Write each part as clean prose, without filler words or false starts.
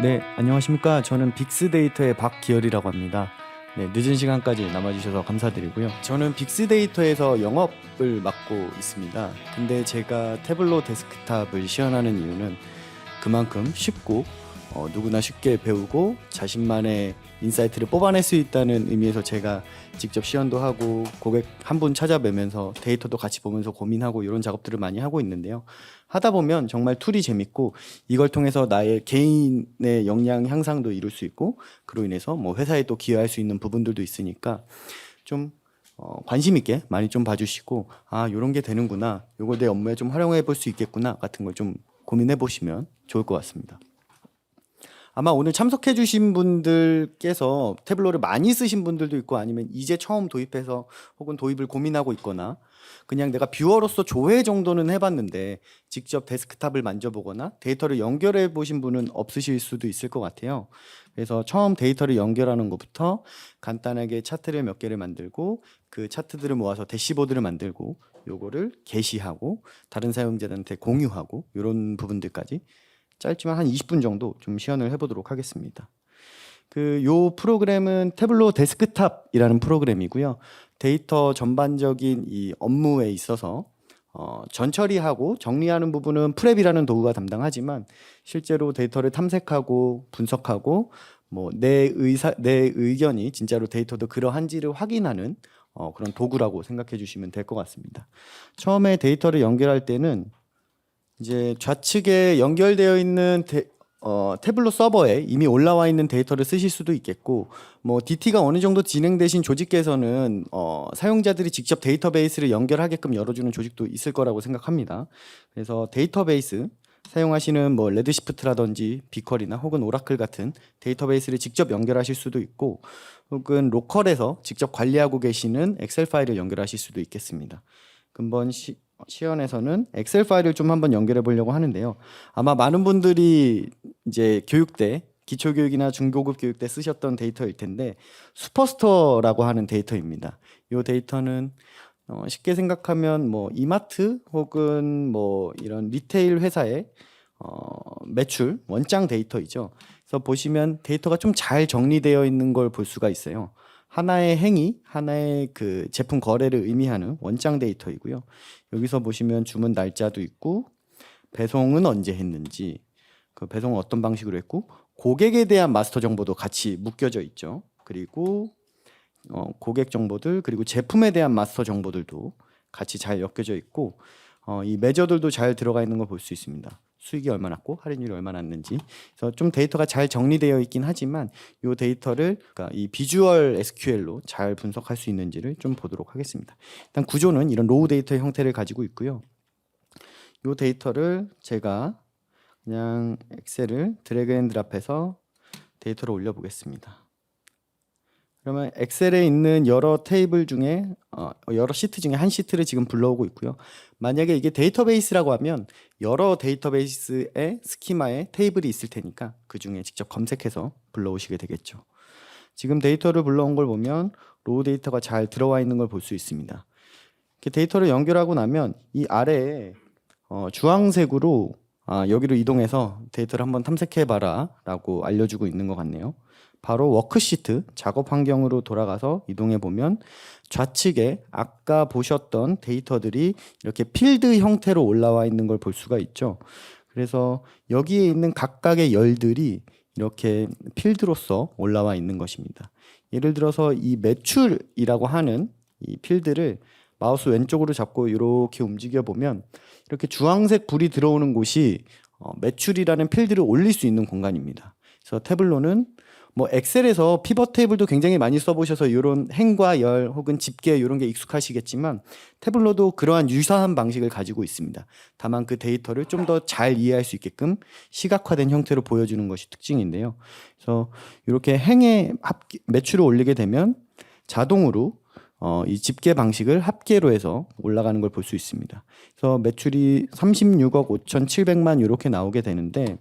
네, 안녕하십니까. 저는 빅스데이터의 박기열이라고 합니다. 네, 늦은 시간까지 남아주셔서 감사드리고요. 저는 빅스데이터에서 영업을 맡고 있습니다. 근데 제가 태블로 데스크탑을 시연하는 이유는 그만큼 쉽고 누구나 쉽게 배우고 자신만의 인사이트를 뽑아낼 수 있다는 의미에서 제가 직접 시연도 하고 고객 한 분 찾아뵈면서 데이터도 같이 보면서 고민하고 이런 작업들을 많이 하고 있는데요. 하다 보면 정말 툴이 재밌고 이걸 통해서 나의 개인의 역량 향상도 이룰 수 있고 그로 인해서 뭐 회사에 또 기여할 수 있는 부분들도 있으니까 좀 관심 있게 많이 좀 봐주시고 아 요런 게 되는구나 요거 내 업무에 좀 활용해 볼 수 있겠구나 같은 걸 좀 고민해 보시면 좋을 것 같습니다. 아마 오늘 참석해 주신 분들께서 태블로를 많이 쓰신 분들도 있고 아니면 이제 처음 도입해서 혹은 도입을 고민하고 있거나 그냥 내가 뷰어로서 조회 정도는 해봤는데 직접 데스크탑을 만져보거나 데이터를 연결해 보신 분은 없으실 수도 있을 것 같아요. 그래서 처음 데이터를 연결하는 것부터 간단하게 차트를 몇 개를 만들고 그 차트들을 모아서 대시보드를 만들고 요거를 게시하고 다른 사용자들한테 공유하고 이런 부분들까지 짧지만 한 20분 정도 좀 시연을 해보도록 하겠습니다. 요 프로그램은 태블로 데스크탑이라는 프로그램이고요. 데이터 전반적인 이 업무에 있어서 전처리하고 정리하는 부분은 프랩이라는 도구가 담당하지만 실제로 데이터를 탐색하고 분석하고 뭐 내 의견이 진짜로 데이터도 그러한지를 확인하는 그런 도구라고 생각해 주시면 될 것 같습니다. 처음에 데이터를 연결할 때는 이제 좌측에 연결되어 있는 태블로 서버에 이미 올라와 있는 데이터를 쓰실 수도 있겠고 뭐 DT가 어느 정도 진행되신 조직에서는 사용자들이 직접 데이터베이스를 연결하게끔 열어주는 조직도 있을 거라고 생각합니다. 그래서 데이터베이스 사용하시는 뭐 레드시프트라든지 비컬이나 혹은 오라클 같은 데이터베이스를 직접 연결하실 수도 있고 혹은 로컬에서 직접 관리하고 계시는 엑셀 파일을 연결하실 수도 있겠습니다. 근본 시연에서는 엑셀 파일을 좀 한번 연결해 보려고 하는데요. 아마 많은 분들이 이제 교육 때 기초교육이나 중고급 교육 때 쓰셨던 데이터일 텐데 슈퍼스토어라고 하는 데이터입니다. 이 데이터는 쉽게 생각하면 뭐 이마트 혹은 뭐 이런 리테일 회사의 매출 원장 데이터이죠. 그래서 보시면 데이터가 좀 잘 정리되어 있는 걸 볼 수가 있어요. 하나의 행위, 하나의 그 제품 거래를 의미하는 원장 데이터이고요. 여기서 보시면 주문 날짜도 있고 배송은 언제 했는지, 그 배송은 어떤 방식으로 했고 고객에 대한 마스터 정보도 같이 묶여져 있죠. 그리고 고객 정보들 그리고 제품에 대한 마스터 정보들도 같이 잘 엮여져 있고 이 매저들도 잘 들어가 있는 걸 볼 수 있습니다. 수익이 얼마 났고 할인율이 얼마 났는지. 그래서 좀 데이터가 잘 정리되어 있긴 하지만 이 데이터를 그러니까 이 비주얼 SQL로 잘 분석할 수 있는지를 좀 보도록 하겠습니다. 일단 구조는 이런 로우 데이터의 형태를 가지고 있고요. 이 데이터를 제가 그냥 엑셀을 드래그 앤 드랍해서 데이터를 올려 보겠습니다. 그러면 엑셀에 있는 여러 테이블 중에 여러 시트 중에 한 시트를 지금 불러오고 있고요. 만약에 이게 데이터베이스라고 하면 여러 데이터베이스의 스키마에 테이블이 있을 테니까 그 중에 직접 검색해서 불러오시게 되겠죠. 지금 데이터를 불러온 걸 보면 로우 데이터가 잘 들어와 있는 걸 볼 수 있습니다. 이렇게 데이터를 연결하고 나면 이 아래에 주황색으로 여기로 이동해서 데이터를 한번 탐색해봐라 라고 알려주고 있는 것 같네요. 바로 워크시트 작업 환경으로 돌아가서 이동해 보면 좌측에 아까 보셨던 데이터들이 이렇게 필드 형태로 올라와 있는 걸 볼 수가 있죠. 그래서 여기에 있는 각각의 열들이 이렇게 필드로서 올라와 있는 것입니다. 예를 들어서 이 매출이라고 하는 이 필드를 마우스 왼쪽으로 잡고 이렇게 움직여 보면 이렇게 주황색 불이 들어오는 곳이 매출이라는 필드를 올릴 수 있는 공간입니다. 그래서 태블로는 뭐 엑셀에서 피벗 테이블도 굉장히 많이 써보셔서 이런 행과 열 혹은 집계 이런 게 익숙하시겠지만 태블로도 그러한 유사한 방식을 가지고 있습니다. 다만 그 데이터를 좀 더 잘 이해할 수 있게끔 시각화된 형태로 보여주는 것이 특징인데요. 그래서 이렇게 행의 매출을 올리게 되면 자동으로 이 집계 방식을 합계로 해서 올라가는 걸 볼 수 있습니다. 그래서 매출이 36억 5,700만 이렇게 나오게 되는데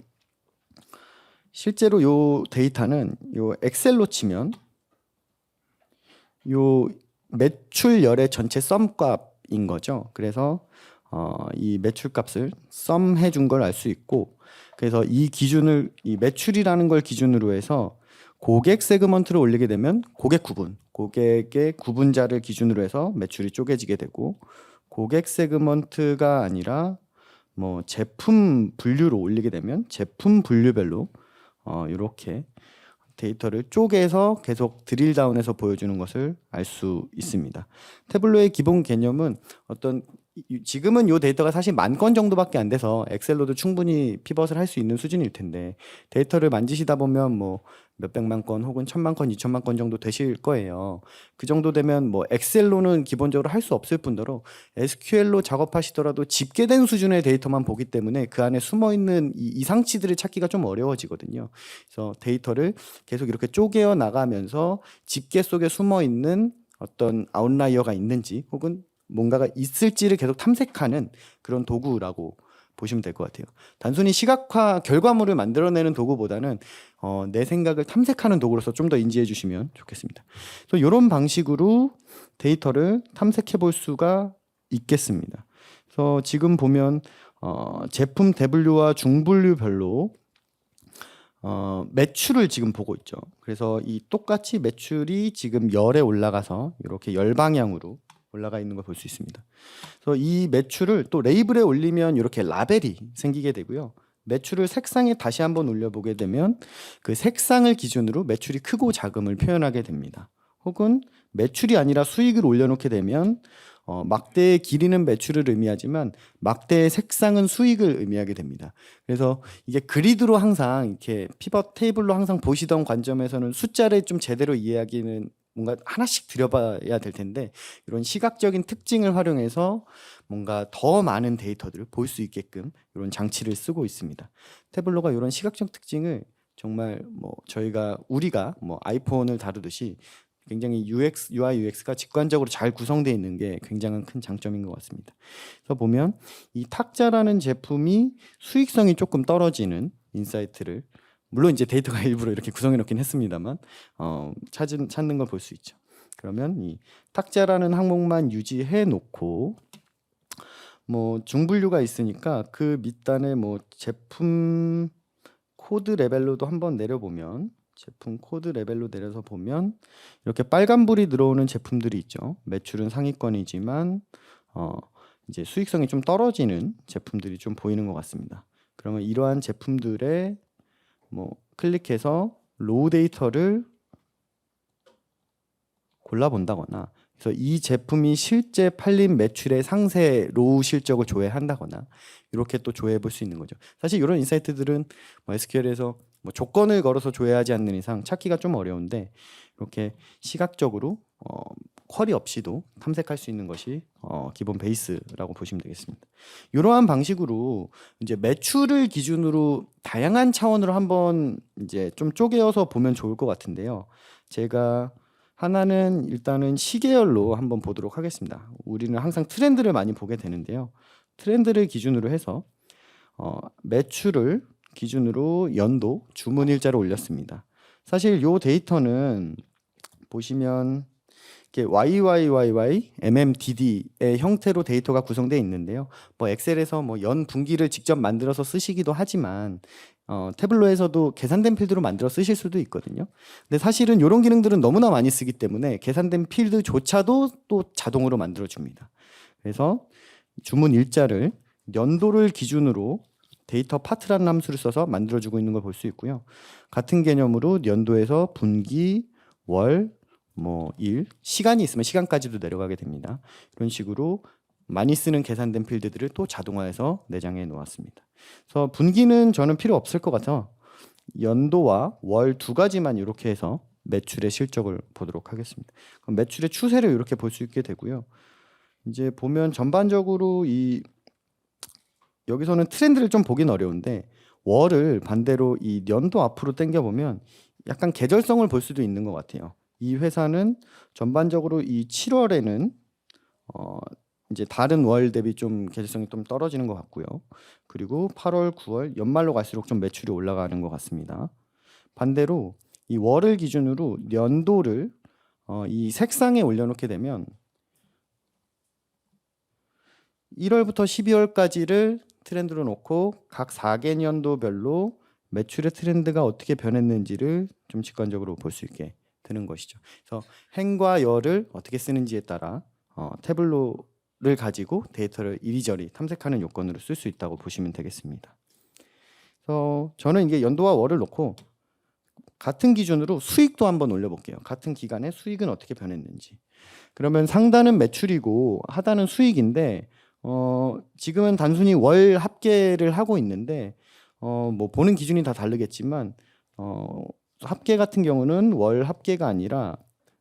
실제로 요 데이터는 요 엑셀로 치면 요 매출열의 전체 썸값인 거죠. 그래서 이 매출값을 썸해 준 걸 알 수 있고, 그래서 이 기준을 이 매출이라는 걸 기준으로 해서 고객 세그먼트를 올리게 되면 고객의 구분자를 기준으로 해서 매출이 쪼개지게 되고, 고객 세그먼트가 아니라 뭐 제품 분류로 올리게 되면 제품 분류별로 이렇게 데이터를 쪼개서 계속 드릴 다운해서 보여주는 것을 알 수 있습니다. 태블로의 기본 개념은 지금은 이 데이터가 사실 10,000건 정도밖에 안 돼서 엑셀로도 충분히 피벗을 할 수 있는 수준일 텐데, 데이터를 만지시다 보면 뭐 몇백만 건 혹은 1,000만 건, 2,000만 건 정도 되실 거예요. 그 정도 되면 뭐 엑셀로는 기본적으로 할 수 없을 뿐더러 SQL로 작업하시더라도 집계된 수준의 데이터만 보기 때문에 그 안에 숨어 있는 이 이상치들을 찾기가 좀 어려워지거든요. 그래서 데이터를 계속 이렇게 쪼개어 나가면서 집계 속에 숨어 있는 어떤 아웃라이어가 있는지 혹은 뭔가가 있을지를 계속 탐색하는 그런 도구라고 보시면 될 것 같아요. 단순히 시각화 결과물을 만들어내는 도구보다는 내 생각을 탐색하는 도구로서 좀 더 인지해 주시면 좋겠습니다. 그래서 이런 방식으로 데이터를 탐색해 볼 수가 있겠습니다. 그래서 지금 보면 제품 대분류와 중분류별로 매출을 지금 보고 있죠. 그래서 이 똑같이 매출이 지금 열에 올라가서 이렇게 열 방향으로 올라가 있는 걸 볼 수 있습니다. 그래서 이 매출을 또 레이블에 올리면 이렇게 라벨이 생기게 되고요. 매출을 색상에 다시 한번 올려보게 되면 그 색상을 기준으로 매출이 크고 작음을 표현하게 됩니다. 혹은 매출이 아니라 수익을 올려놓게 되면 막대의 길이는 매출을 의미하지만 막대의 색상은 수익을 의미하게 됩니다. 그래서 이게 그리드로 항상 이렇게 피벗 테이블로 항상 보시던 관점에서는 숫자를 좀 제대로 이해하기는 뭔가 하나씩 들여봐야 될 텐데, 이런 시각적인 특징을 활용해서 뭔가 더 많은 데이터들을 볼 수 있게끔 이런 장치를 쓰고 있습니다. 태블로가 이런 시각적 특징을 정말 뭐 우리가 뭐 아이폰을 다루듯이 굉장히 UI, UX가 직관적으로 잘 구성되어 있는 게 굉장한 큰 장점인 것 같습니다. 그래서 보면 이 탁자라는 제품이 수익성이 조금 떨어지는 인사이트를, 물론 이제 데이터가 일부러 이렇게 구성해 놓긴 했습니다만 찾는 걸 볼 수 있죠. 그러면 이 탁자라는 항목만 유지해 놓고 뭐 중분류가 있으니까 그 밑단에 뭐 제품 코드 레벨로도 한번 내려보면, 제품 코드 레벨로 내려서 보면 이렇게 빨간불이 들어오는 제품들이 있죠. 매출은 상위권이지만 이제 수익성이 좀 떨어지는 제품들이 좀 보이는 것 같습니다. 그러면 이러한 제품들의 뭐 클릭해서 로우 데이터를 골라본다거나, 그래서 이 제품이 실제 팔린 매출의 상세 로우 실적을 조회한다거나 이렇게 또 조회해 볼 수 있는 거죠. 사실 이런 인사이트들은 뭐 SQL에서 뭐 조건을 걸어서 조회하지 않는 이상 찾기가 좀 어려운데, 이렇게 시각적으로 쿼리 없이도 탐색할 수 있는 것이 기본 베이스라고 보시면 되겠습니다. 이러한 방식으로 이제 매출을 기준으로 다양한 차원으로 한번 이제 좀 쪼개어서 보면 좋을 것 같은데요. 제가 하나는 일단은 시계열로 한번 보도록 하겠습니다. 우리는 항상 트렌드를 많이 보게 되는데요. 트렌드를 기준으로 해서 매출을 기준으로 연도, 주문일자를 올렸습니다. 사실 이 데이터는 보시면 이렇게 YYYY, MMDD의 형태로 데이터가 구성되어 있는데요. 뭐 엑셀에서 뭐 연 분기를 직접 만들어서 쓰시기도 하지만 태블로에서도 계산된 필드로 만들어 쓰실 수도 있거든요. 근데 사실은 이런 기능들은 너무나 많이 쓰기 때문에 계산된 필드조차도 또 자동으로 만들어 줍니다. 그래서 주문 일자를 연도를 기준으로 데이터 파트라는 함수를 써서 만들어주고 있는 걸 볼 수 있고요. 같은 개념으로 연도에서 분기, 월, 뭐 일, 시간이 있으면 시간까지도 내려가게 됩니다. 이런 식으로 많이 쓰는 계산된 필드들을 또 자동화해서 내장해 놓았습니다. 그래서 분기는 저는 필요 없을 것 같아서 연도와 월 두 가지만 이렇게 해서 매출의 실적을 보도록 하겠습니다. 그럼 매출의 추세를 이렇게 볼 수 있게 되고요. 이제 보면 전반적으로 여기서는 트렌드를 좀 보긴 어려운데, 월을 반대로 이 연도 앞으로 당겨 보면 약간 계절성을 볼 수도 있는 것 같아요. 이 회사는 전반적으로 이 7월에는 이제 다른 월 대비 좀 계절성이 좀 떨어지는 것 같고요. 그리고 8월, 9월 연말로 갈수록 좀 매출이 올라가는 것 같습니다. 반대로 이 월을 기준으로 연도를 이 색상에 올려놓게 되면 1월부터 12월까지를 트렌드로 놓고 각 4개년도별로 매출의 트렌드가 어떻게 변했는지를 좀 직관적으로 볼 수 있게 되는 것이죠. 그래서 행과 열을 어떻게 쓰는지에 따라 태블로를 가지고 데이터를 이리저리 탐색하는 요건으로 쓸 수 있다고 보시면 되겠습니다. 그래서 저는 이게 연도와 월을 놓고 같은 기준으로 수익도 한번 올려볼게요. 같은 기간에 수익은 어떻게 변했는지. 그러면 상단은 매출이고 하단은 수익인데 지금은 단순히 월 합계를 하고 있는데 뭐 보는 기준이 다 다르겠지만 합계 같은 경우는 월 합계가 아니라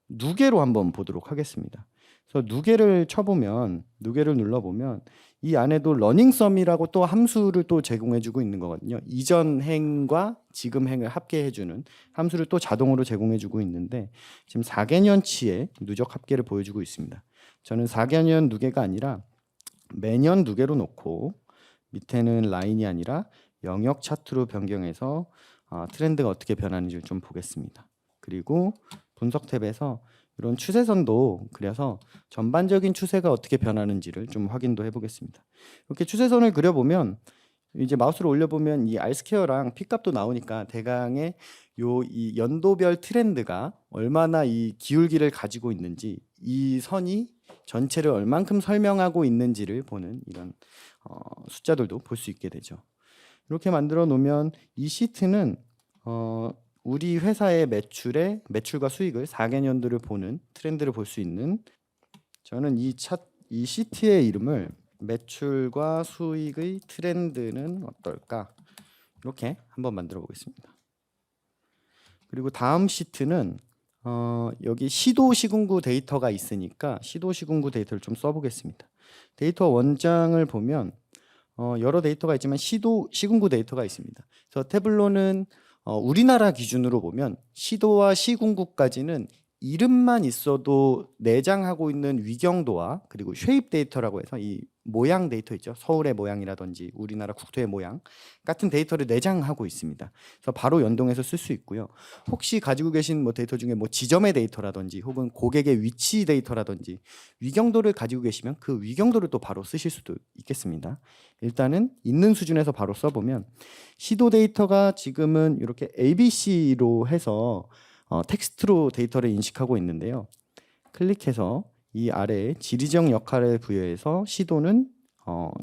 누계로 한번 보도록 하겠습니다. 그래서 누계를 쳐보면 누계를 눌러보면 이 안에도 러닝썸이라고 또 함수를 또 제공해주고 있는 거거든요. 이전 행과 지금 행을 합계해주는 함수를 또 자동으로 제공해주고 있는데 지금 4개년치의 누적 합계를 보여주고 있습니다. 저는 4개년 누계가 아니라 매년 누계로 놓고 밑에는 라인이 아니라 영역 차트로 변경해서 트렌드가 어떻게 변하는지 좀 보겠습니다. 그리고 분석 탭에서 이런 추세선도 그려서 전반적인 추세가 어떻게 변하는지를 좀 확인도 해보겠습니다. 이렇게 추세선을 그려보면 이제 마우스를 올려보면 이 R스퀘어랑 P값도 나오니까 대강의 이 연도별 트렌드가 얼마나 이 기울기를 가지고 있는지 이 선이 전체를 얼만큼 설명하고 있는지를 보는 이런 숫자들도 볼 수 있게 되죠. 이렇게 만들어 놓으면 이 시트는 우리 회사의 매출과 수익을 4개년도를 보는 트렌드를 볼 수 있는 저는 이 시트의 이름을 매출과 수익의 트렌드는 어떨까 이렇게 한번 만들어 보겠습니다. 그리고 다음 시트는 여기 시도 시군구 데이터가 있으니까 시도 시군구 데이터를 좀 써보겠습니다. 데이터 원장을 보면 여러 데이터가 있지만 시군구 데이터가 있습니다. 그래서 태블로는 우리나라 기준으로 보면 시도와 시군구까지는 이름만 있어도 내장하고 있는 위경도와 그리고 쉐입 데이터라고 해서 이 모양 데이터 있죠. 서울의 모양이라든지 우리나라 국토의 모양 같은 데이터를 내장하고 있습니다. 그래서 바로 연동해서 쓸 수 있고요. 혹시 가지고 계신 뭐 데이터 중에 뭐 지점의 데이터라든지 혹은 고객의 위치 데이터라든지 위경도를 가지고 계시면 그 위경도를 또 바로 쓰실 수도 있겠습니다. 일단은 있는 수준에서 바로 써보면 시도 데이터가 지금은 이렇게 ABC로 해서 텍스트로 데이터를 인식하고 있는데요. 클릭해서 이 아래에 지리적 역할을 부여해서 시도는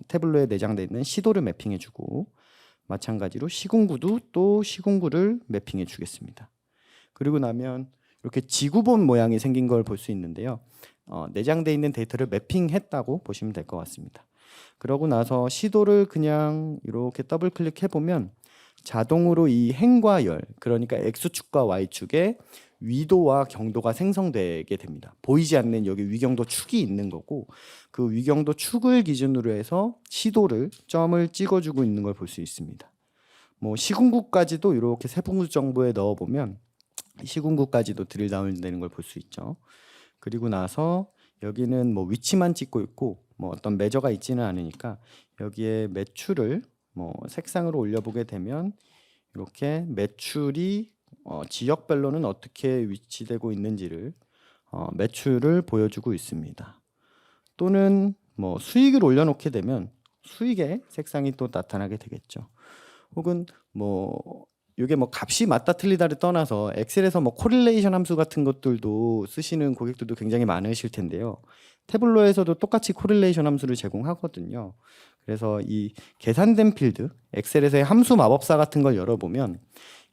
태블로에 내장되어 있는 시도를 매핑해주고 마찬가지로 시군구도 또 시군구를 매핑해 주겠습니다. 그리고 나면 이렇게 지구본 모양이 생긴 걸 볼 수 있는데요. 내장되어 있는 데이터를 매핑했다고 보시면 될 것 같습니다. 그러고 나서 시도를 그냥 이렇게 더블 클릭해 보면 자동으로 이 행과 열, 그러니까 X축과 Y축에 위도와 경도가 생성되게 됩니다. 보이지 않는 여기 위경도 축이 있는 거고 그 위경도 축을 기준으로 해서 시도를 점을 찍어주고 있는 걸 볼 수 있습니다. 뭐 시군구까지도 이렇게 세분구 정보에 넣어보면 시군구까지도 드릴다운 되는 걸 볼 수 있죠. 그리고 나서 여기는 뭐 위치만 찍고 있고 뭐 어떤 매저가 있지는 않으니까 여기에 매출을 뭐 색상으로 올려보게 되면 이렇게 매출이 지역별로는 어떻게 위치되고 있는지를 매출을 보여주고 있습니다. 또는 뭐 수익을 올려놓게 되면 수익의 색상이 또 나타나게 되겠죠. 혹은 뭐 이게 뭐 값이 맞다 틀리다를 떠나서 엑셀에서 뭐 코릴레이션 함수 같은 것들도 쓰시는 고객들도 굉장히 많으실 텐데요. 태블로에서도 똑같이 코릴레이션 함수를 제공하거든요. 그래서 이 계산된 필드, 엑셀에서의 함수 마법사 같은 걸 열어보면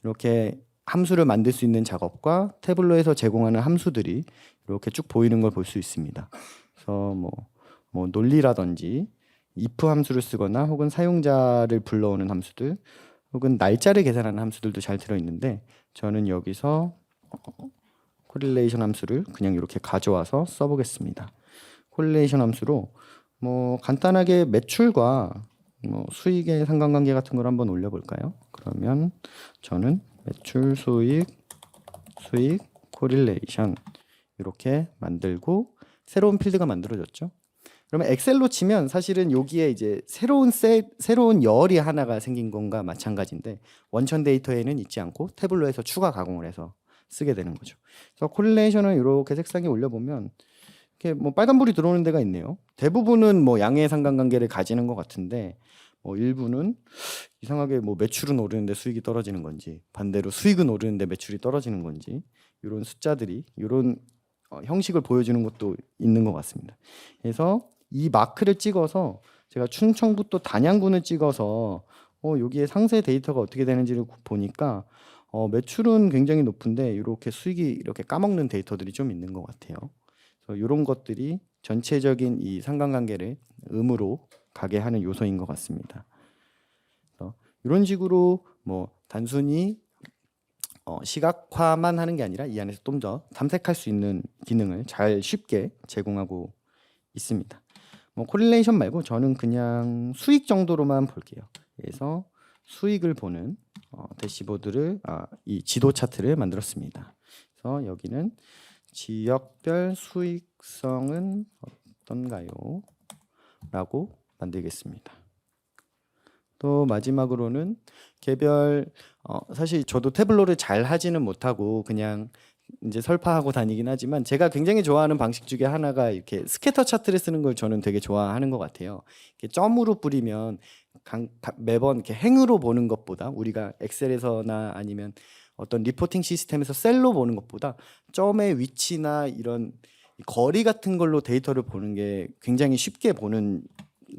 이렇게 함수를 만들 수 있는 작업과 태블로에서 제공하는 함수들이 이렇게 쭉 보이는 걸 볼 수 있습니다. 그래서 뭐 논리라든지 if 함수를 쓰거나 혹은 사용자를 불러오는 함수들 혹은 날짜를 계산하는 함수들도 잘 들어있는데 저는 여기서 코릴레이션 함수를 그냥 이렇게 가져와서 써보겠습니다. 코릴레이션 함수로 뭐 간단하게 매출과 뭐 수익의 상관관계 같은 걸 한번 올려볼까요? 그러면 저는 매출, 수익 코릴레이션 이렇게 만들고 새로운 필드가 만들어졌죠. 그러면 엑셀로 치면 사실은 여기에 이제 새로운 열이 하나가 생긴 건가 마찬가지인데 원천 데이터에는 있지 않고 태블로에서 추가 가공을 해서 쓰게 되는 거죠. 그래서 코릴레이션을 이렇게 색상에 올려보면 이렇게 뭐 빨간불이 들어오는 데가 있네요. 대부분은 뭐 양의 상관관계를 가지는 것 같은데 뭐 일부는 이상하게 뭐 매출은 오르는데 수익이 떨어지는 건지 반대로 수익은 오르는데 매출이 떨어지는 건지 이런 숫자들이 이런 형식을 보여주는 것도 있는 것 같습니다. 그래서 이 마크를 찍어서 제가 충청북도 단양군을 찍어서 여기에 상세 데이터가 어떻게 되는지를 보니까 매출은 굉장히 높은데 이렇게 수익이 이렇게 까먹는 데이터들이 좀 있는 것 같아요. 그래서 이런 것들이 전체적인 이 상관관계를 음으로 가게 하는 요소인 것 같습니다. 그래서 이런 식으로 뭐 단순히 시각화만 하는 게 아니라 이 안에서 좀 더 탐색할 수 있는 기능을 잘 쉽게 제공하고 있습니다. 뭐 코릴레이션 말고 저는 그냥 수익 정도로만 볼게요. 그래서 수익을 보는 대시보드를 이 지도 차트를 만들었습니다. 그래서 여기는 지역별 수익성은 어떤가요? 라고 만들겠습니다. 또 마지막으로는 개별 사실 저도 태블로를 잘 하지는 못하고 그냥 이제 설파하고 다니긴 하지만 제가 굉장히 좋아하는 방식 중에 하나가 이렇게 스캐터 차트를 쓰는 걸 저는 되게 좋아하는 것 같아요. 이렇게 점으로 뿌리면 매번 이렇게 행으로 보는 것보다 우리가 엑셀에서나 아니면 어떤 리포팅 시스템에서 셀로 보는 것보다 점의 위치나 이런 거리 같은 걸로 데이터를 보는 게 굉장히 쉽게 보는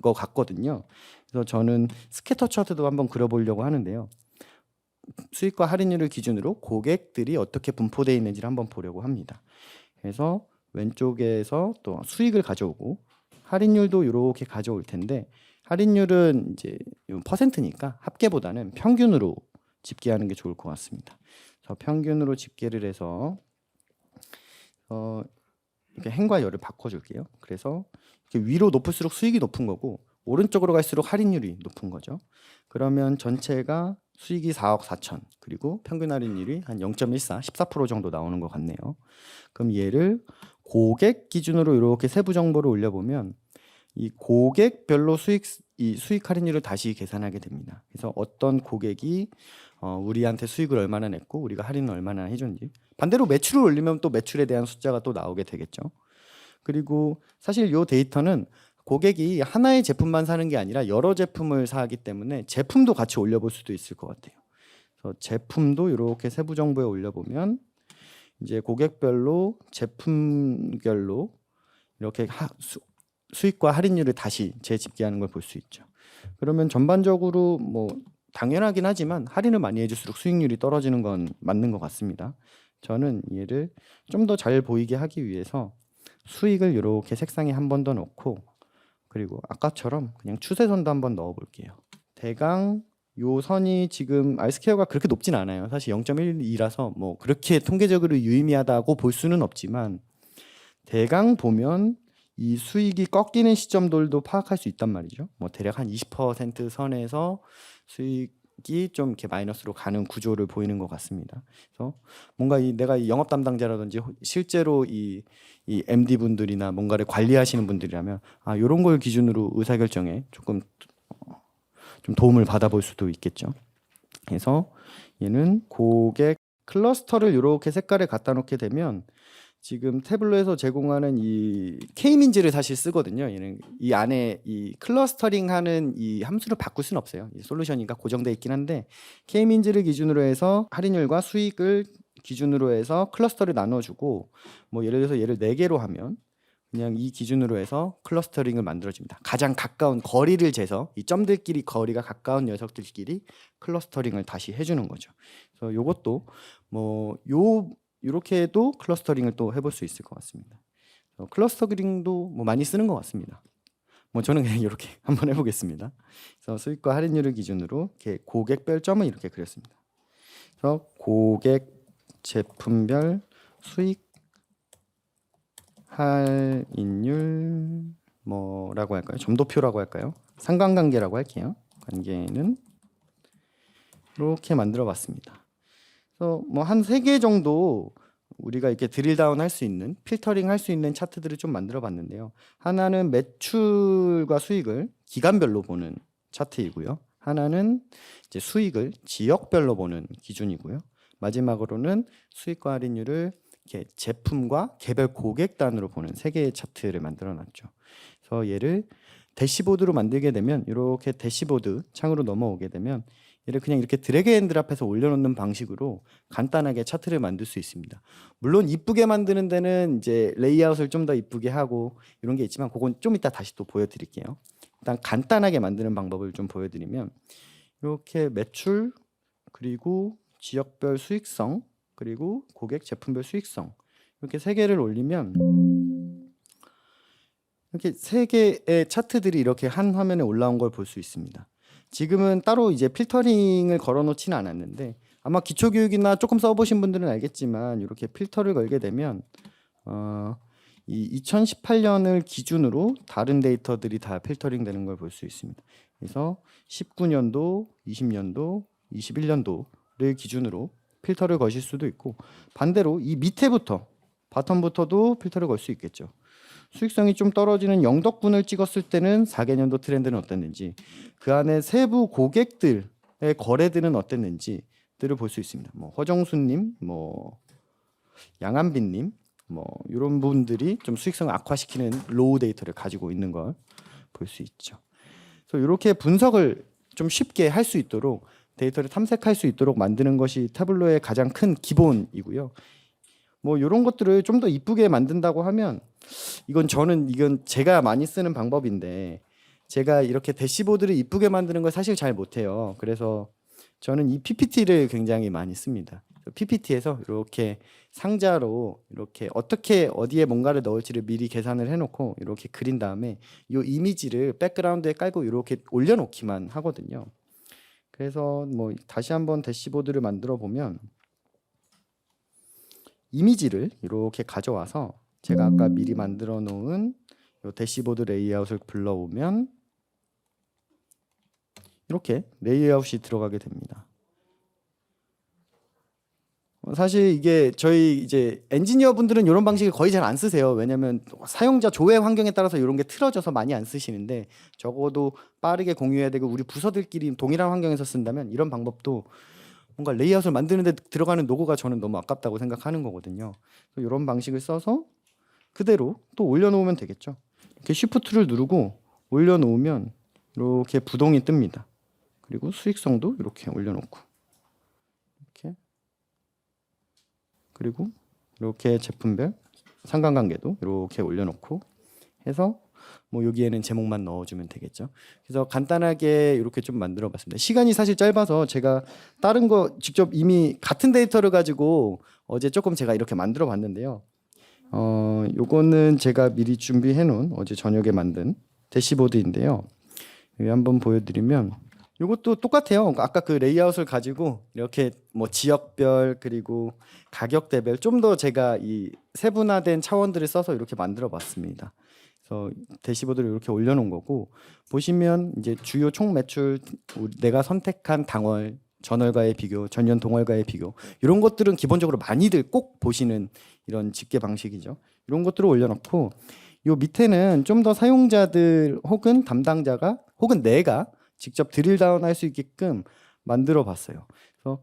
것 같거든요. 그래서 저는 스캐터 차트도 한번 그려보려고 하는데요. 수익과 할인율을 기준으로 고객들이 어떻게 분포되어 있는지를 한번 보려고 합니다. 그래서 왼쪽에서 또 수익을 가져오고 할인율도 이렇게 가져올 텐데 할인율은 이제 퍼센트니까 합계보다는 평균으로 집계하는 게 좋을 것 같습니다. 그래서 평균으로 집계를 해서 이렇게 행과 열을 바꿔줄게요. 그래서 이렇게 위로 높을수록 수익이 높은 거고 오른쪽으로 갈수록 할인율이 높은 거죠. 그러면 전체가 수익이 4억 4천 그리고 평균 할인율이 한 0.14, 14% 정도 나오는 것 같네요. 그럼 얘를 고객 기준으로 이렇게 세부 정보를 올려보면 이 고객별로 수익 할인율을 다시 계산하게 됩니다. 그래서 어떤 고객이 우리한테 수익을 얼마나 냈고 우리가 할인을 얼마나 해줬는지 반대로 매출을 올리면 또 매출에 대한 숫자가 또 나오게 되겠죠. 그리고 사실 이 데이터는 고객이 하나의 제품만 사는 게 아니라 여러 제품을 사기 때문에 제품도 같이 올려볼 수도 있을 것 같아요. 그래서 제품도 이렇게 세부 정보에 올려보면 이제 고객별로 제품별로 이렇게 수익과 할인율을 다시 재집계하는 걸 볼 수 있죠. 그러면 전반적으로 뭐 당연하긴 하지만 할인을 많이 해줄수록 수익률이 떨어지는 건 맞는 것 같습니다. 저는 얘를 좀 더 잘 보이게 하기 위해서 수익을 이렇게 색상에 한 번 더 넣고 그리고 아까처럼 그냥 추세선도 한번 넣어 볼게요. 대강 요 선이 지금 R스퀘어가 그렇게 높진 않아요. 사실 0.12라서 뭐 그렇게 통계적으로 유의미하다고 볼 수는 없지만 대강 보면 이 수익이 꺾이는 시점들도 파악할 수 있단 말이죠. 뭐 대략 한 20% 선에서 수익이 좀 이렇게 마이너스로 가는 구조를 보이는 것 같습니다. 그래서 뭔가 내가 이 영업 담당자라든지 실제로 이 MD 분들이나 뭔가를 관리하시는 분들이라면 이런 걸 기준으로 의사결정에 조금 좀 도움을 받아볼 수도 있겠죠. 그래서 얘는 고객 클러스터를 이렇게 색깔에 갖다 놓게 되면 지금 태블로에서 제공하는 이 K민즈를 사실 쓰거든요. 얘는 이 안에 이 클러스터링하는 이 함수를 바꿀 수는 없어요. 이 솔루션이니까 고정돼 있긴 한데 K민즈를 기준으로 해서 할인율과 수익을 기준으로 해서 클러스터를 나눠주고 뭐 예를 들어서 얘를 4개로 하면 그냥 이 기준으로 해서 클러스터링을 만들어줍니다. 가장 가까운 거리를 재서 이 점들끼리 거리가 가까운 녀석들끼리 클러스터링을 다시 해주는 거죠. 그래서 이것도 뭐 이렇게 해도 클러스터링을 또 해볼 수 있을 것 같습니다. 클러스터링도 뭐 많이 쓰는 것 같습니다. 뭐 저는 그냥 이렇게 한번 해보겠습니다. 그래서 수익과 할인율을 기준으로 이렇게 고객별 점을 이렇게 그렸습니다. 그래서 고객 제품별 수익 할인율 뭐라고 할까요? 점도표라고 할까요? 상관관계라고 할게요. 관계는 이렇게 만들어 봤습니다. 그래서 뭐 한 3개 정도 우리가 이렇게 드릴다운 할 수 있는 필터링 할 수 있는 차트들을 좀 만들어 봤는데요. 하나는 매출과 수익을 기간별로 보는 차트이고요. 하나는 이제 수익을 지역별로 보는 기준이고요. 마지막으로는 수익과 할인율을 이렇게 제품과 개별 고객 단으로 보는 세 개의 차트를 만들어 놨죠. 그래서 얘를 대시보드로 만들게 되면 이렇게 대시보드 창으로 넘어오게 되면 얘를 그냥 이렇게 드래그 앤 드랍해서 올려놓는 방식으로 간단하게 차트를 만들 수 있습니다. 물론 이쁘게 만드는 데는 이제 레이아웃을 좀 더 이쁘게 하고 이런 게 있지만 그건 좀 이따 다시 또 보여드릴게요. 일단 간단하게 만드는 방법을 좀 보여드리면 이렇게 매출 그리고 지역별 수익성 그리고 고객 제품별 수익성 이렇게 세 개를 올리면 이렇게 세 개의 차트들이 이렇게 한 화면에 올라온 걸 볼 수 있습니다. 지금은 따로 이제 필터링을 걸어 놓지는 않았는데 아마 기초교육이나 조금 써보신 분들은 알겠지만 이렇게 필터를 걸게 되면 이 2018년을 기준으로 다른 데이터들이 다 필터링 되는 걸 볼 수 있습니다. 그래서 19년도, 20년도, 21년도를 기준으로 필터를 거실 수도 있고 반대로 이 밑에부터 바텀부터도 필터를 걸 수 있겠죠. 수익성이 좀 떨어지는 영덕분을 찍었을 때는 4개년도 트렌드는 어땠는지 그 안에 세부 고객들의 거래들은 어땠는지들을 볼 수 있습니다. 뭐 허정수님, 뭐 양한빈님, 뭐 이런 분들이 좀 수익성을 악화시키는 로우 데이터를 가지고 있는 걸 볼 수 있죠. 그래서 이렇게 분석을 좀 쉽게 할 수 있도록 데이터를 탐색할 수 있도록 만드는 것이 타블로의 가장 큰 기본이고요. 뭐 이런 것들을 좀 더 이쁘게 만든다고 하면 이건 제가 많이 쓰는 방법인데 제가 이렇게 대시보드를 이쁘게 만드는 걸 사실 잘 못해요. 그래서 저는 이 PPT를 굉장히 많이 씁니다. PPT에서 이렇게 상자로 이렇게 어떻게 어디에 뭔가를 넣을지를 미리 계산을 해놓고 이렇게 그린 다음에 이 이미지를 백그라운드에 깔고 이렇게 올려놓기만 하거든요. 그래서 뭐 다시 한번 대시보드를 만들어 보면 이미지를 이렇게 가져와서 제가 아까 미리 만들어 놓은 이 대시보드 레이아웃을 불러오면 이렇게 레이아웃이 들어가게 됩니다. 사실 이게 저희 이제 엔지니어 분들은 이런 방식을 거의 잘 안 쓰세요. 왜냐하면 사용자 조회 환경에 따라서 이런 게 틀어져서 많이 안 쓰시는데 적어도 빠르게 공유해야 되고 우리 부서들끼리 동일한 환경에서 쓴다면 이런 방법도 뭔가 레이아웃을 만드는데 들어가는 노고가 저는 너무 아깝다고 생각하는 거거든요. 이런 방식을 써서 그대로 또 올려놓으면 되겠죠. 이렇게 쉬프트를 누르고 올려놓으면 이렇게 부동이 뜹니다. 그리고 수익성도 이렇게 올려놓고 이렇게 그리고 이렇게 제품별 상관관계도 이렇게 올려놓고 해서 뭐 여기에는 제목만 넣어주면 되겠죠. 그래서 간단하게 이렇게 좀 만들어봤습니다. 시간이 사실 짧아서 제가 다른 거 직접 이미 같은 데이터를 가지고 어제 조금 제가 이렇게 만들어봤는데요. 요거는 제가 미리 준비해놓은 어제 저녁에 만든 대시보드인데요. 여기 한번 보여드리면 요것도 똑같아요. 아까 그 레이아웃을 가지고 이렇게 뭐 지역별 그리고 가격대별 좀 더 제가 이 세분화된 차원들을 써서 이렇게 만들어봤습니다. 그래서 대시보드를 이렇게 올려놓은 거고 보시면 이제 주요 총 매출 내가 선택한 당월 전월과의 비교, 전년 동월과의 비교 이런 것들은 기본적으로 많이들 꼭 보시는 이런 집계 방식이죠. 이런 것들을 올려놓고 요 밑에는 좀 더 사용자들 혹은 담당자가 혹은 내가 직접 드릴다운 할 수 있게끔 만들어 봤어요. 그래서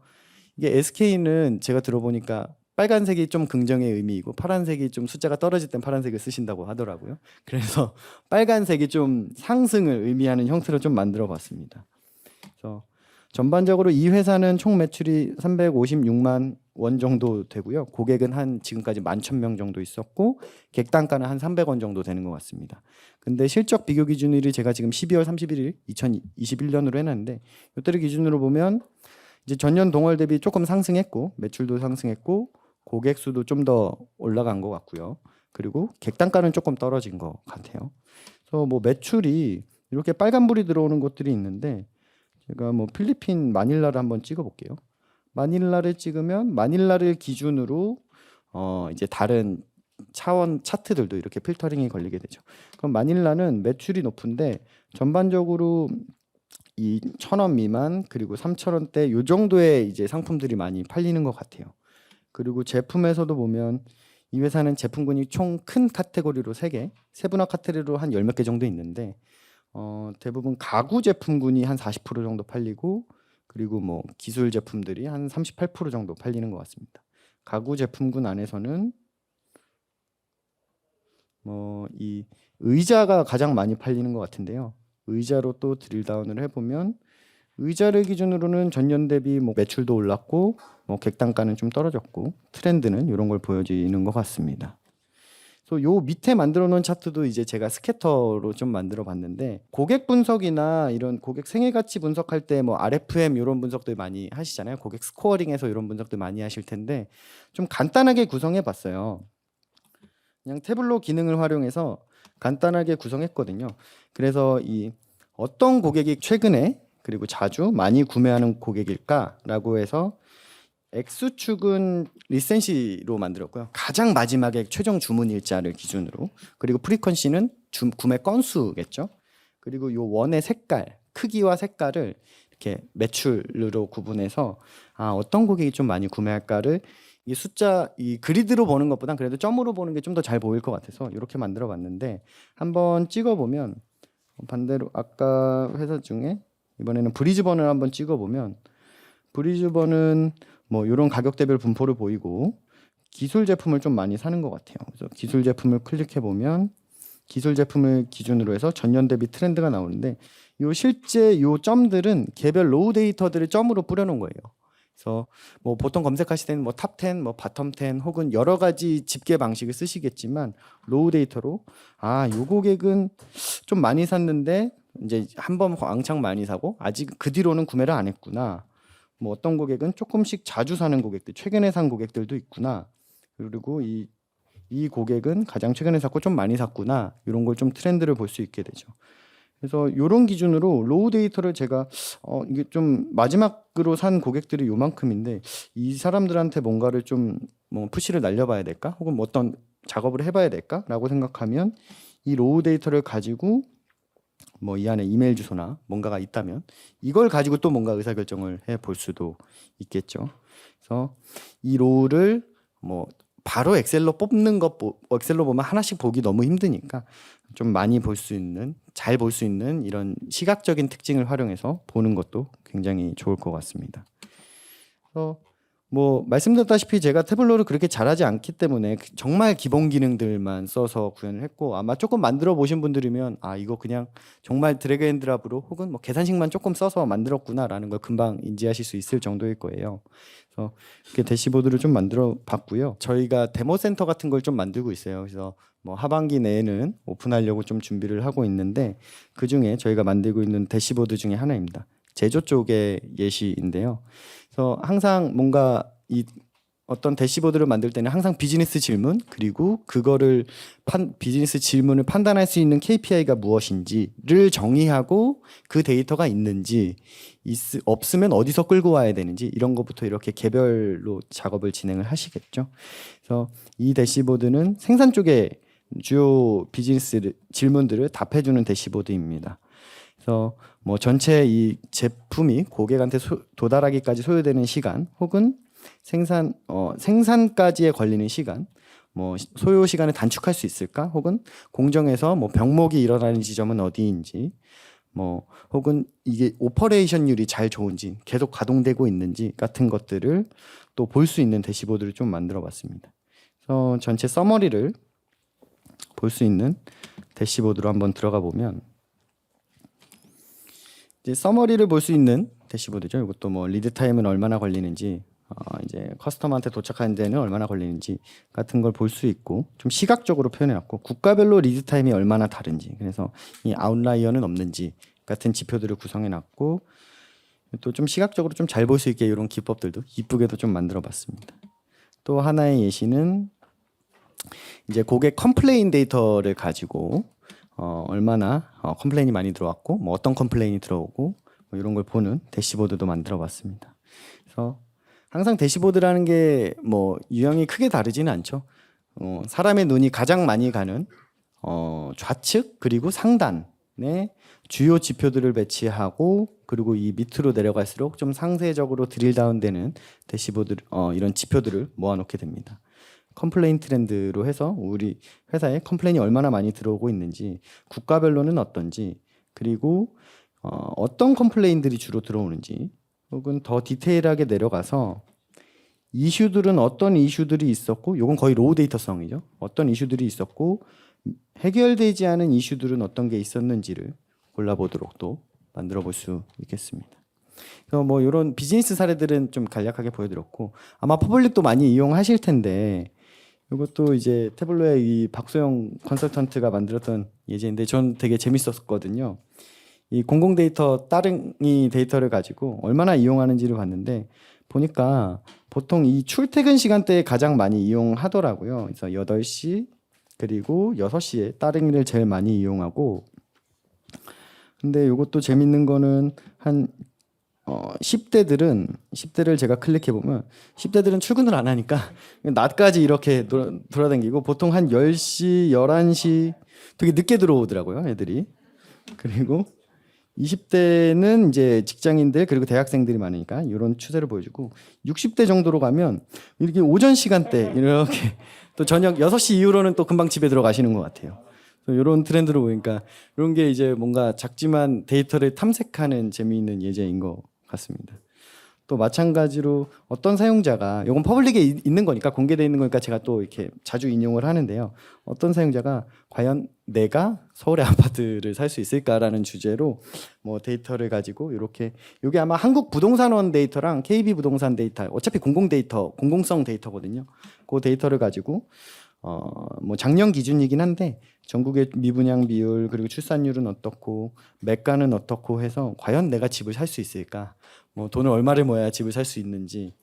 이게 SK는 제가 들어보니까 빨간색이 좀 긍정의 의미이고 파란색이 좀 숫자가 떨어질 땐 파란색을 쓰신다고 하더라고요. 그래서 빨간색이 좀 상승을 의미하는 형태로 좀 만들어 봤습니다. 그래서 전반적으로 이 회사는 총 매출이 356만 원 정도 되고요. 고객은 한 지금까지 11,000명 정도 있었고 객단가는 한 300원 정도 되는 것 같습니다. 근데 실적 비교 기준일이 제가 지금 12월 31일 2021년으로 해놨는데 이때를 기준으로 보면 이제 전년 동월 대비 조금 상승했고 매출도 상승했고 고객 수도 좀 더 올라간 것 같고요. 그리고 객단가는 조금 떨어진 것 같아요. 그래서 뭐 매출이 이렇게 빨간불이 들어오는 곳들이 있는데 제가 뭐 필리핀 마닐라를 한번 찍어볼게요. 마닐라를 찍으면 마닐라를 기준으로 이제 다른 차원 차트들도 이렇게 필터링이 걸리게 되죠. 그럼 마닐라는 매출이 높은데 전반적으로 이 1,000원 미만 그리고 3,000원대 요 정도의 이제 상품들이 많이 팔리는 것 같아요. 그리고 제품에서도 보면 이 회사는 제품군이 총 큰 카테고리로 3개, 세분화 카테고리로 한 10몇 개 정도 있는데 대부분 가구 제품군이 한 40% 정도 팔리고 그리고 뭐 기술 제품들이 한 38% 정도 팔리는 것 같습니다. 가구 제품군 안에서는 이 의자가 가장 많이 팔리는 것 같은데요. 의자로 또 드릴다운을 해보면 의자를 기준으로는 전년 대비 매출도 올랐고 객단가는 좀 떨어졌고 트렌드는 이런 걸 보여지는 것 같습니다. 그래서 요 밑에 만들어 놓은 차트도 이제 제가 스캐터로 좀 만들어 봤는데 고객 분석이나 이런 고객 생애 가치 분석할 때 RFM 이런 분석들 많이 하시잖아요. 고객 스코어링에서 이런 분석들 많이 하실 텐데 좀 간단하게 구성해 봤어요. 그냥 태블로 기능을 활용해서 간단하게 구성했거든요. 그래서 이 어떤 고객이 최근에 그리고 자주 많이 구매하는 고객일까라고 해서 X축은 리센시로 만들었고요. 가장 마지막에 최종 주문 일자를 기준으로, 그리고 프리퀀시는 구매 건수겠죠. 그리고 요 원의 색깔, 크기와 색깔을 이렇게 매출로 구분해서 어떤 고객이 좀 많이 구매할까를 이 숫자, 이 그리드로 보는 것보단 그래도 점으로 보는 게 좀 더 잘 보일 것 같아서 이렇게 만들어 봤는데, 한번 찍어 보면 반대로 아까 회사 중에 이번에는 브리즈번을 한번 찍어 보면 브리즈번은 이런 가격대별 분포를 보이고 기술 제품을 좀 많이 사는 것 같아요. 그래서 기술 제품을 클릭해 보면 기술 제품을 기준으로 해서 전년 대비 트렌드가 나오는데, 실제 요 점들은 개별 로우 데이터들을 점으로 뿌려놓은 거예요. 그래서 보통 검색하실 때는 탑 10, 바텀 10 혹은 여러 가지 집계 방식을 쓰시겠지만, 로우 데이터로 요 고객은 좀 많이 샀는데 이제 한번 왕창 많이 사고 아직 그 뒤로는 구매를 안 했구나. 어떤 고객은 조금씩 자주 사는 고객들, 최근에 산 고객들도 있구나. 그리고 이 고객은 가장 최근에 샀고 좀 많이 샀구나. 이런 걸 좀 트렌드를 볼 수 있게 되죠. 그래서 이런 기준으로 로우 데이터를 제가 이게 좀 마지막으로 산 고객들이 요만큼인데, 이 사람들한테 뭔가를 좀 푸시를 날려봐야 될까? 혹은 어떤 작업을 해봐야 될까라고 생각하면 이 로우 데이터를 가지고 이 안에 이메일 주소나 뭔가가 있다면 이걸 가지고 또 뭔가 의사결정을 해 볼 수도 있겠죠. 그래서 이 로우를 바로 엑셀로 뽑는 것, 엑셀로 보면 하나씩 보기 너무 힘드니까 좀 많이 볼 수 있는, 잘 볼 수 있는 이런 시각적인 특징을 활용해서 보는 것도 굉장히 좋을 것 같습니다. 그래서 말씀드렸다시피 제가 태블로를 그렇게 잘하지 않기 때문에 정말 기본 기능들만 써서 구현을 했고, 아마 조금 만들어 보신 분들이면 이거 그냥 정말 드래그 앤 드랍으로 혹은 계산식만 조금 써서 만들었구나라는 걸 금방 인지하실 수 있을 정도일 거예요. 그래서 이렇게 대시보드를 좀 만들어 봤고요. 저희가 데모 센터 같은 걸 좀 만들고 있어요. 그래서 하반기 내에는 오픈하려고 좀 준비를 하고 있는데, 그 중에 저희가 만들고 있는 대시보드 중에 하나입니다. 제조 쪽의 예시인데요. 그래서 항상 뭔가 어떤 대시보드를 만들 때는 항상 비즈니스 질문, 그리고 그거를 비즈니스 질문을 판단할 수 있는 KPI가 무엇인지를 정의하고 그 데이터가 있는지 없으면 어디서 끌고 와야 되는지 이런 것부터 이렇게 개별로 작업을 진행을 하시겠죠. 그래서 이 대시보드는 생산 쪽에 주요 비즈니스 질문들을 답해주는 대시보드입니다. 그래서 전체 이 제품이 고객한테 도달하기까지 소요되는 시간, 혹은 생산까지에 걸리는 시간, 소요 시간을 단축할 수 있을까? 혹은 공정에서 병목이 일어나는 지점은 어디인지, 혹은 이게 오퍼레이션율이 잘 좋은지, 계속 가동되고 있는지 같은 것들을 또 볼 수 있는 대시보드를 좀 만들어 봤습니다. 그래서 전체 서머리를 볼 수 있는 대시보드로 한번 들어가 보면, 이제 서머리를 볼 수 있는 대시보드죠. 이것도 리드 타임은 얼마나 걸리는지, 이제 커스터머한테 도착하는 데는 얼마나 걸리는지 같은 걸 볼 수 있고, 좀 시각적으로 표현해놨고, 국가별로 리드 타임이 얼마나 다른지, 그래서 이 아웃라이어는 없는지 같은 지표들을 구성해놨고, 또 좀 시각적으로 좀 잘 볼 수 있게 이런 기법들도 이쁘게도 좀 만들어봤습니다. 또 하나의 예시는 이제 고객 컴플레인 데이터를 가지고 얼마나 컴플레인이 많이 들어왔고, 어떤 컴플레인이 들어오고, 이런 걸 보는 대시보드도 만들어봤습니다. 그래서 항상 대시보드라는 게 유형이 크게 다르지는 않죠. 사람의 눈이 가장 많이 가는 좌측 그리고 상단에 주요 지표들을 배치하고, 그리고 이 밑으로 내려갈수록 좀 상세적으로 드릴다운되는 대시보드, 이런 지표들을 모아놓게 됩니다. 컴플레인 트렌드로 해서 우리 회사에 컴플레인이 얼마나 많이 들어오고 있는지, 국가별로는 어떤지, 그리고 어떤 컴플레인들이 주로 들어오는지, 혹은 더 디테일하게 내려가서 이슈들은 어떤 이슈들이 있었고, 요건 거의 로우 데이터성이죠. 어떤 이슈들이 있었고 해결되지 않은 이슈들은 어떤 게 있었는지를 골라보도록 또 만들어 볼 수 있겠습니다. 그래서 뭐 이런 비즈니스 사례들은 좀 간략하게 보여드렸고, 아마 퍼블릭도 많이 이용하실 텐데 이것도 이제 태블로의 이 박소영 컨설턴트가 만들었던 예제인데 전 되게 재밌었거든요. 이 공공 데이터 따릉이 데이터를 가지고 얼마나 이용하는지를 봤는데 보니까 보통 이 출퇴근 시간대에 가장 많이 이용하더라고요. 그래서 8시 그리고 6시에 따릉이를 제일 많이 이용하고, 근데 이것도 재밌는 거는 한 10대를 제가 클릭해 보면 10대들은 출근을 안 하니까 낮까지 이렇게 돌아다니고 보통 한 10시, 11시 되게 늦게 들어오더라고요, 애들이. 그리고 20대는 이제 직장인들 그리고 대학생들이 많으니까 이런 추세를 보여주고, 60대 정도로 가면 이렇게 오전 시간대 이렇게 또 저녁 6시 이후로는 또 금방 집에 들어가시는 것 같아요. 이런 트렌드로 보니까 이런 게 이제 뭔가 작지만 데이터를 탐색하는 재미있는 예제인 것 같습니다. 또 마찬가지로 어떤 사용자가, 이건 퍼블릭에 있는 거니까 공개되어 있는 거니까 제가 또 이렇게 자주 인용을 하는데요. 어떤 사용자가 과연 내가 서울의 아파트를 살 수 있을까라는 주제로 뭐 데이터를 가지고 이렇게, 이게 아마 한국부동산원 데이터랑 KB부동산 데이터, 어차피 공공 데이터, 공공성 데이터거든요. 그 데이터를 가지고 뭐 작년 기준이긴 한데 전국의 미분양 비율 그리고 출산율은 어떻고 매가는 어떻고 해서 과연 내가 집을 살 수 있을까, 뭐 돈을 얼마를 모아야 집을 살 수 있는지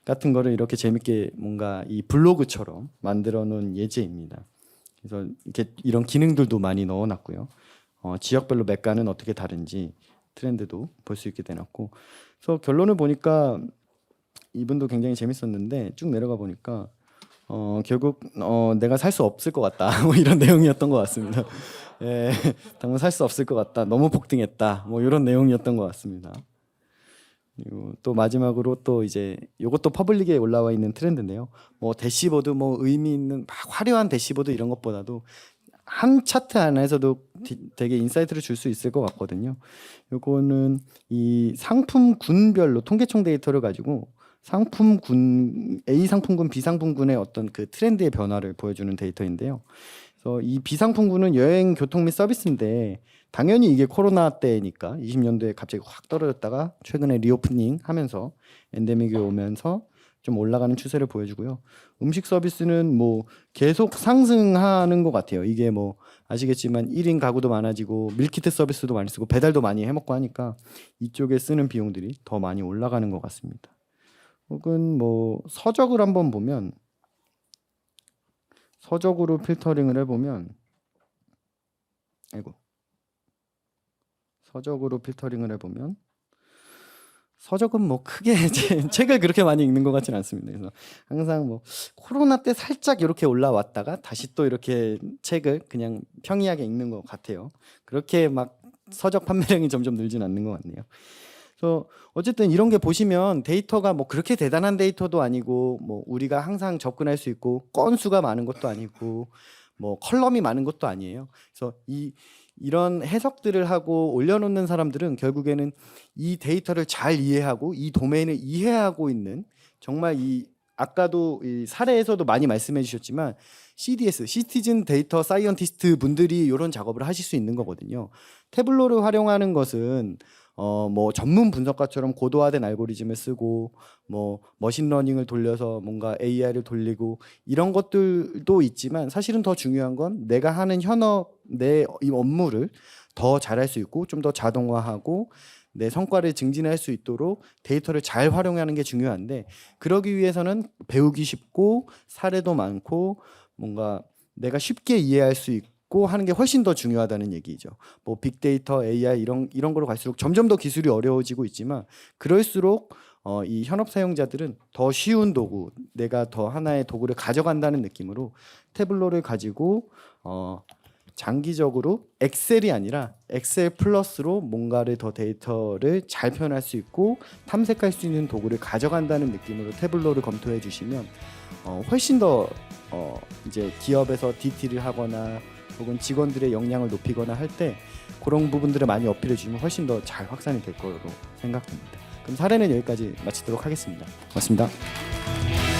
같은 거를 이렇게 재밌게 뭔가 이 블로그처럼 만들어 놓은 예제입니다. 그래서 이렇게 이런 기능들도 많이 넣어놨고요. 지역별로 매가는 어떻게 다른지 트렌드도 볼 수 있게 돼놨고, 그래서 결론을 보니까 이분도 굉장히 재밌었는데 쭉 내려가 보니까 결국 내가 살 수 없을 것 같다 뭐 이런 내용이었던 것 같습니다. 예, 당장 살 수 없을 것 같다, 너무 폭등했다, 뭐 이런 내용이었던 것 같습니다. 그리고 또 마지막으로 또 이제 이것도 퍼블릭에 올라와 있는 트렌드인데요. 뭐 대시보드, 뭐 의미 있는 막 화려한 대시보드 이런 것보다도 한 차트 안에서도 되게 인사이트를 줄 수 있을 것 같거든요. 요거는 이 상품군별로 통계청 데이터를 가지고 상품군, A 상품군, B 상품군의 어떤 그 트렌드의 변화를 보여주는 데이터인데요. 그래서 이 B 상품군은 여행, 교통 및 서비스인데 당연히 이게 코로나 때니까 20년도에 갑자기 확 떨어졌다가 최근에 리오프닝 하면서 엔데믹이 오면서 좀 올라가는 추세를 보여주고요. 음식 서비스는 뭐 계속 상승하는 것 같아요. 이게 뭐 아시겠지만 1인 가구도 많아지고 밀키트 서비스도 많이 쓰고 배달도 많이 해먹고 하니까 이쪽에 쓰는 비용들이 더 많이 올라가는 것 같습니다. 혹은 뭐 서적을 한번 보면, 서적으로 필터링을 해보면, 서적으로 필터링을 해보면 서적은 뭐 크게 책을 그렇게 많이 읽는 것 같지는 않습니다. 그래서 항상 뭐 코로나 때 살짝 이렇게 올라왔다가 다시 또 이렇게 책을 그냥 평이하게 읽는 것 같아요. 그렇게 막 서적 판매량이 점점 늘진 않는 것 같네요. 그래서 어쨌든 이런 게 보시면 데이터가 뭐 그렇게 대단한 데이터도 아니고, 뭐 우리가 항상 접근할 수 있고 건수가 많은 것도 아니고 뭐 컬럼이 많은 것도 아니에요. 그래서 이런 해석들을 하고 올려놓는 사람들은 결국에는 이 데이터를 잘 이해하고 이 도메인을 이해하고 있는, 정말 이 아까도 이 사례에서도 많이 말씀해 주셨지만 CDS, 시티즌 데이터 사이언티스트 분들이 이런 작업을 하실 수 있는 거거든요. 태블로를 활용하는 것은 뭐 전문 분석가처럼 고도화된 알고리즘을 쓰고 뭐 머신러닝을 돌려서 뭔가 AI를 돌리고 이런 것들도 있지만, 사실은 더 중요한 건 내가 하는 현업, 내 이 업무를 더 잘할 수 있고 좀 더 자동화하고 내 성과를 증진할 수 있도록 데이터를 잘 활용하는 게 중요한데, 그러기 위해서는 배우기 쉽고 사례도 많고 뭔가 내가 쉽게 이해할 수 있고 하는 게 훨씬 더 중요하다는 얘기죠. 뭐 빅데이터, AI 이런 걸로 갈수록 점점 더 기술이 어려워지고 있지만, 그럴수록 이 현업 사용자들은 더 쉬운 도구, 내가 더 하나의 도구를 가져간다는 느낌으로 태블로를 가지고 장기적으로 엑셀이 아니라 엑셀 플러스로 뭔가를 더 데이터를 잘 표현할 수 있고 탐색할 수 있는 도구를 가져간다는 느낌으로 태블로를 검토해 주시면 훨씬 더 이제 기업에서 DT를 하거나 혹은 직원들의 역량을 높이거나 할 때 그런 부분들을 많이 어필해 주시면 훨씬 더 잘 확산이 될 거로 생각됩니다. 그럼 사례는 여기까지 마치도록 하겠습니다. 고맙습니다. 네.